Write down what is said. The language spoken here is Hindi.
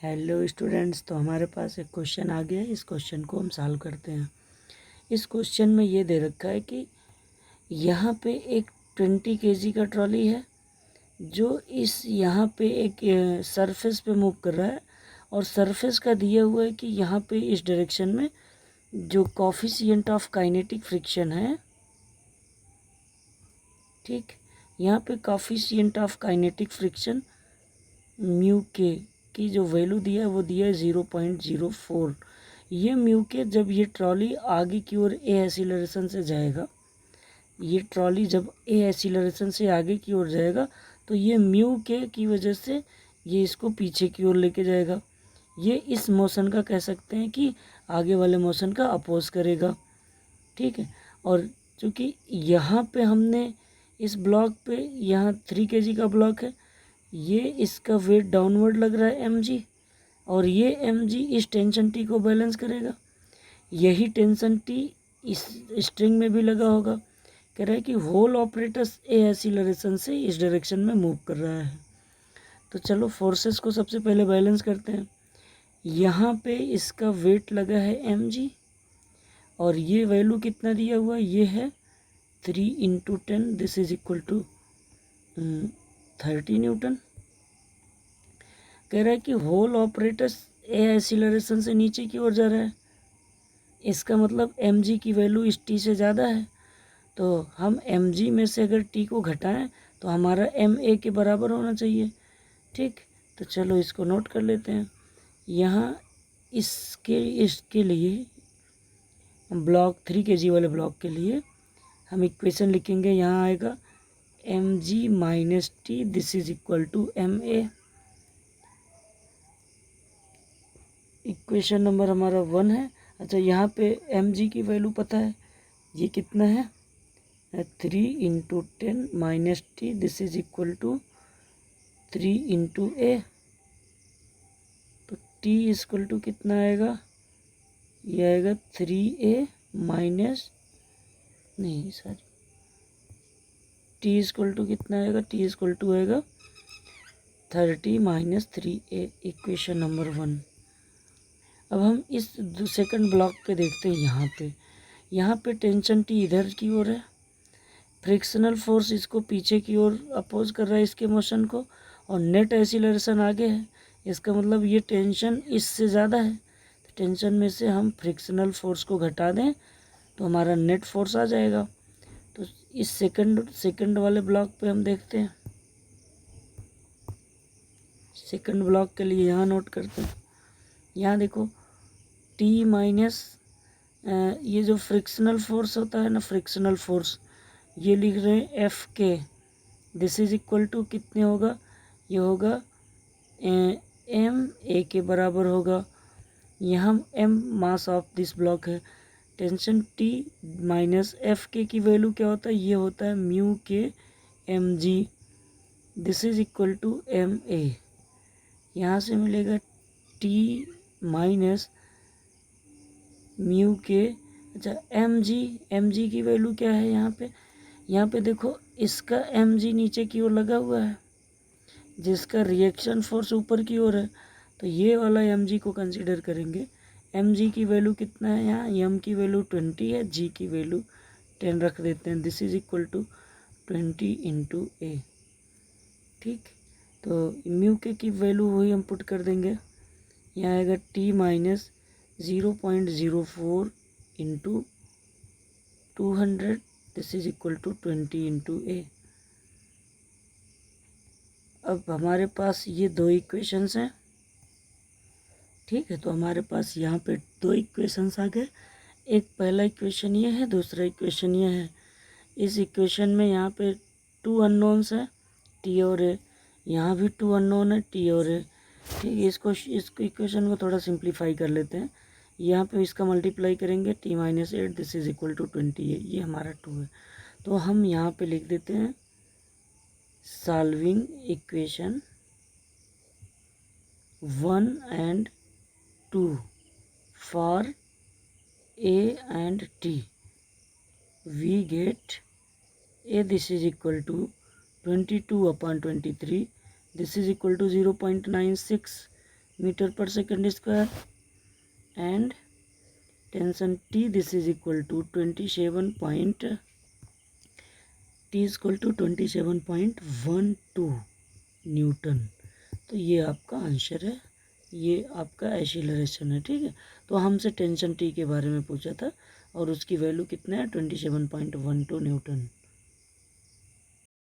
हेलो स्टूडेंट्स, तो हमारे पास एक क्वेश्चन आ गया है। इस क्वेश्चन को हम सॉल्व करते हैं। इस क्वेश्चन में ये दे रखा है कि यहाँ पे एक 20 kg का ट्रॉली है जो इस यहाँ पे एक सरफेस पे मूव कर रहा है, और सरफेस का दिया हुआ है कि यहाँ पे इस डायरेक्शन में जो कोफिशिएंट ऑफ काइनेटिक फ्रिक्शन है, ठीक, यहाँ पे coefficient of kinetic friction mu के की जो वैल्यू दिया है वो दिया है 0.04। ये म्यू के जब ये ट्रॉली आगे की ओर ए एक्सीलरेशन से जाएगा, ये ट्रॉली जब ए एक्सीलरेशन से आगे की ओर जाएगा तो ये म्यू के की वजह से ये इसको पीछे की ओर लेके जाएगा। ये इस मोशन का कह सकते हैं कि आगे वाले मोशन का अपोज करेगा, ठीक है। और चूँकि यहाँ पे हमने इस ब्लॉक पे यहाँ 3 kg का ब्लॉक है, ये इसका वेट डाउनवर्ड लग रहा है mg, और ये mg इस टेंशन टी को बैलेंस करेगा। यही टेंशन टी इस स्ट्रिंग में भी लगा होगा। कह रहा है कि होल ऑपरेटस ए एक्सीलरेशन से इस डायरेक्शन में मूव कर रहा है। तो चलो फोर्सेस को सबसे पहले बैलेंस करते हैं। यहाँ पे इसका वेट लगा है mg, और ये वैल्यू कितना दिया हुआ ये है 3 × 10, this is equal to 30 newton. कह रहा है कि होल ऑपरेटस ए एक्सीलरेशन से नीचे की ओर जा रहा है, इसका मतलब mg की वैल्यू इस t से ज़्यादा है। तो हम mg में से अगर t को घटाएं तो हमारा ma के बराबर होना चाहिए, ठीक। तो चलो इसको नोट कर लेते हैं। यहाँ इसके लिए ब्लॉक 3 kg वाले ब्लॉक के लिए हम इक्वेशन लिखेंगे। यहाँ आएगा mg minus T, this is equal to ma। Equation number हमारा 1 है। अच्छा, यहाँ पे mg की वैल्यू पता है, ये कितना है 3 × 10 minus T, this is equal to 3 × a। तो t इक्वल टू कितना आएगा, ये आएगा 3a माइनस, नहीं सॉरी, t इक्वल टू कितना आएगा, t इक्वल टू आएगा 30 माइनस 3a, इक्वेशन नंबर 1। अब हम इस सेकंड ब्लॉक पे देखते हैं। यहाँ पे टेंशन टी इधर की ओर है, फ्रिक्शनल फोर्स इसको पीछे की ओर अपोज कर रहा है इसके मोशन को, और नेट एक्सीलरेशन आगे है। इसका मतलब ये टेंशन इससे ज़्यादा है। तो टेंशन में से हम फ्रिक्शनल फोर्स को घटा दें तो हमारा नेट फोर्स आ जाएगा। तो इस सेकंड वाले ब्लॉक पे हम देखते हैं। सेकंड ब्लॉक के लिए यहाँ नोट करते हैं। यहाँ देखो टी माइनस ये जो फ्रिक्शनल फोर्स होता है ना, फ्रिक्शनल फोर्स, ये लिख रहे हैं एफ के, दिस इज इक्वल टू कितने होगा, ये होगा एम ए के बराबर होगा। यहाँ M mass of this block है। टेंशन टी माइनस एफ के की वैल्यू क्या होता है, ये होता है म्यू के M G, this is equal to M A. यहाँ से मिलेगा टी माइनस म्यू के, अच्छा एम जी की वैल्यू क्या है यहाँ पे देखो, इसका एम जी नीचे की ओर लगा हुआ है, जिसका रिएक्शन फोर्स ऊपर की ओर है। तो ये वाला एम जी को कंसीडर करेंगे। एम जी की वैल्यू कितना है, यहाँ एम की वैल्यू 20 है, जी की वैल्यू 10 रख देते हैं, this is equal to 20 × a, ठीक। तो म्यू के की वैल्यू वही हम पुट कर देंगे। यहाँ आएगा T minus 0.04 × 200, this is equal to 20 × a। अब हमारे पास ये दो इक्वेशंस हैं, ठीक है। तो हमारे पास यहाँ पे दो इक्वेशंस आ गए। एक पहला इक्वेशन ये है, दूसरा इक्वेशन ये है। इस इक्वेशन में यहाँ पे 2 अननोन्स है, टी और ए। यहाँ भी 2 अननोन है, टी और ए, ठीक है। इसको इक्वेशन को थोड़ा सिंप्लीफाई कर लेते हैं। यहाँ पे इसका मल्टीप्लाई करेंगे, T minus 8, this is equal to 20 है, ये हमारा 2 है। तो हम यहाँ पे लिख देते हैं solving equation 1 and 2 for a and t, we get a, this is equal to 22/23, this is equal to 0.96, metre पर second square and tension T this is equal to 27.12 newton. तो ये आपका आंसर है, ये आपका एक्सीलरेशन है। ठीक है, तो हमसे टेंशन T के बारे में पूछा था और उसकी वैल्यू कितना है 27.12 न्यूटन।